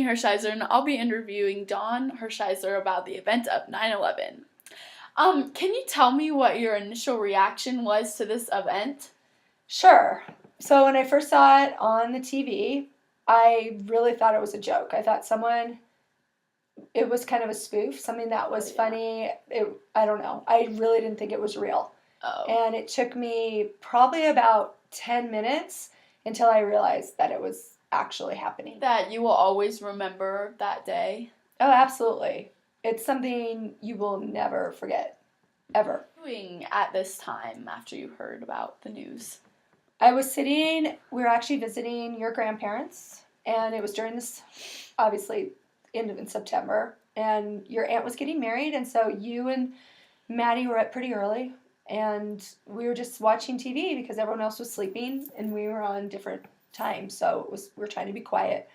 Hershiser, and I'll be interviewing Dawn Hershiser about the event of 9/11. Can you tell me what your initial reaction was to this event? Sure. So when I first saw it on the TV, I really thought it was a joke. I thought it was kind of a spoof, something that was funny. I don't know. I really didn't think it was real. Oh. And it took me probably about 10 minutes until I realized that it was actually happening. That you will always remember that day? Oh, absolutely. It's something you will never forget, ever. Doing at this time after you heard about the news? We were actually visiting your grandparents, and it was during this, obviously, end of in September, and your aunt was getting married, and so you and Maddie were up pretty early, and we were just watching TV because everyone else was sleeping, and we were on different times, so we were trying to be quiet.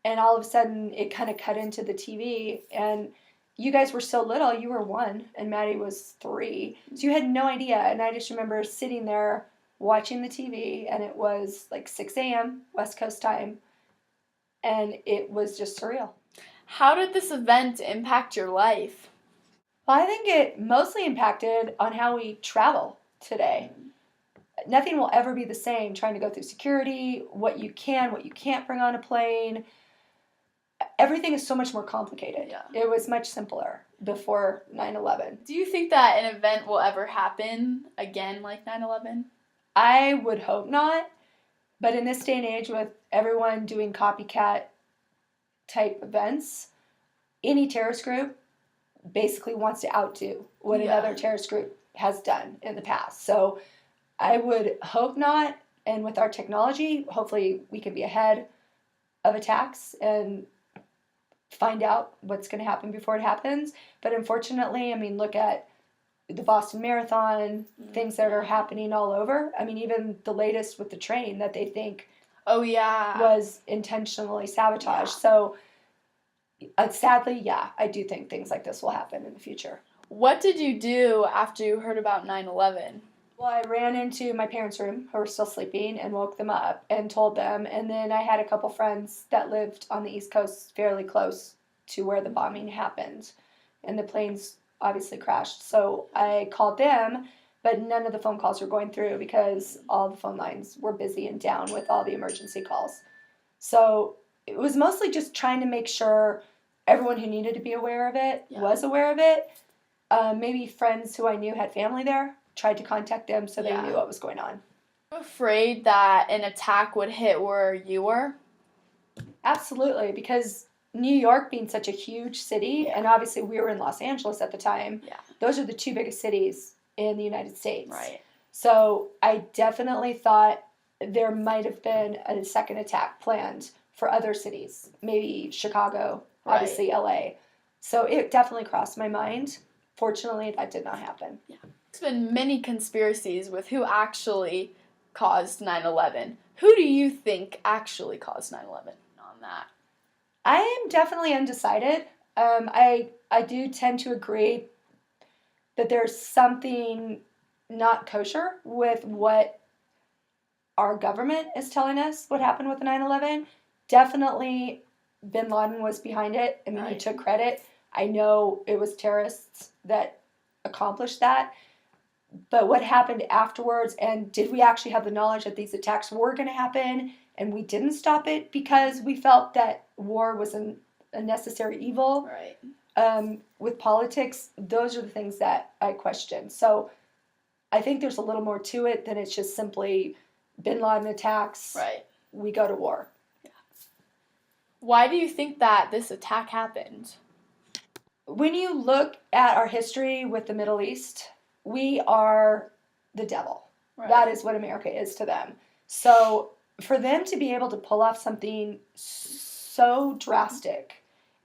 And all of a sudden, it kind of cut into the TV, and you guys were so little. You were 1, and Maddie was 3, so you had no idea. And I just remember sitting there watching the TV, and it was like 6 a.m. West Coast time, and it was just surreal. How did this event impact your life? Well, I think it mostly impacted on how we travel today. Nothing will ever be the same trying to go through security, what you can, what you can't bring on a plane. Everything is so much more complicated. Yeah. It was much simpler before 9/11. Do you think that an event will ever happen again like 9/11? I would hope not, but in this day and age with everyone doing copycat type events, any terrorist group basically wants to outdo what another terrorist group has done in the past. So I would hope not, and with our technology, hopefully we can be ahead of attacks and find out what's going to happen before it happens. But unfortunately, I mean, look at the Boston Marathon, things that are happening all over. I mean, even the latest with the train that they think was intentionally sabotaged. Yeah. So sadly, yeah, I do think things like this will happen in the future. What did you do after you heard about 9/11? Well, I ran into my parents' room, who were still sleeping, and woke them up and told them. And then I had a couple friends that lived on the East Coast fairly close to where the bombing happened. And the planes obviously crashed. So I called them, but none of the phone calls were going through because all the phone lines were busy and down with all the emergency calls. So it was mostly just trying to make sure everyone who needed to be aware of it was aware of it. Maybe friends who I knew had family there, tried to contact them so they knew what was going on. Were you afraid that an attack would hit where you were? Absolutely, because New York being such a huge city, and obviously we were in Los Angeles at the time, those are the 2 biggest cities in the United States. Right. So I definitely thought there might have been a second attack planned for other cities, maybe Chicago, obviously LA. So it definitely crossed my mind. Fortunately, that did not happen. Yeah. There's been many conspiracies with who actually caused 9/11. Who do you think actually caused 9/11 on that? I am definitely undecided. I do tend to agree that there's something not kosher with what our government is telling us what happened with 9/11. Definitely bin Laden was behind it. I mean, he took credit. I know it was terrorists that accomplished that. But what happened afterwards, and did we actually have the knowledge that these attacks were going to happen and we didn't stop it because we felt that war was a necessary evil? Right. With politics, those are the things that I question. So I think there's a little more to it than it's just simply bin Laden attacks. Right. We go to war. Yeah. Why do you think that this attack happened? When you look at our history with the Middle East, we are the devil. Right. That is what America is to them. So for them to be able to pull off something so drastic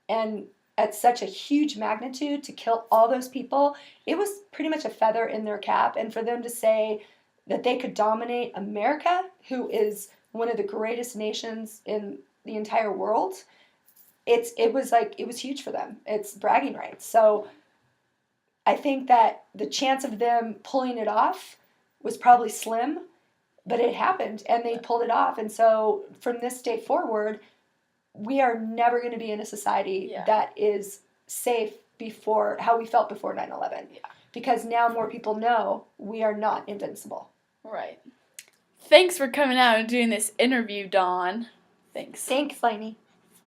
and at such a huge magnitude to kill all those people, it was pretty much a feather in their cap. And for them to say that they could dominate America, who is one of the greatest nations in the entire world, it was huge for them. It's bragging rights. So I think that the chance of them pulling it off was probably slim, but it happened and they pulled it off. And so from this day forward, we are never going to be in a society that is safe before how we felt before 9/11. Yeah. Because now more people know we are not invincible. Right. Thanks for coming out and doing this interview, Dawn. Thanks. Thanks, Lainey.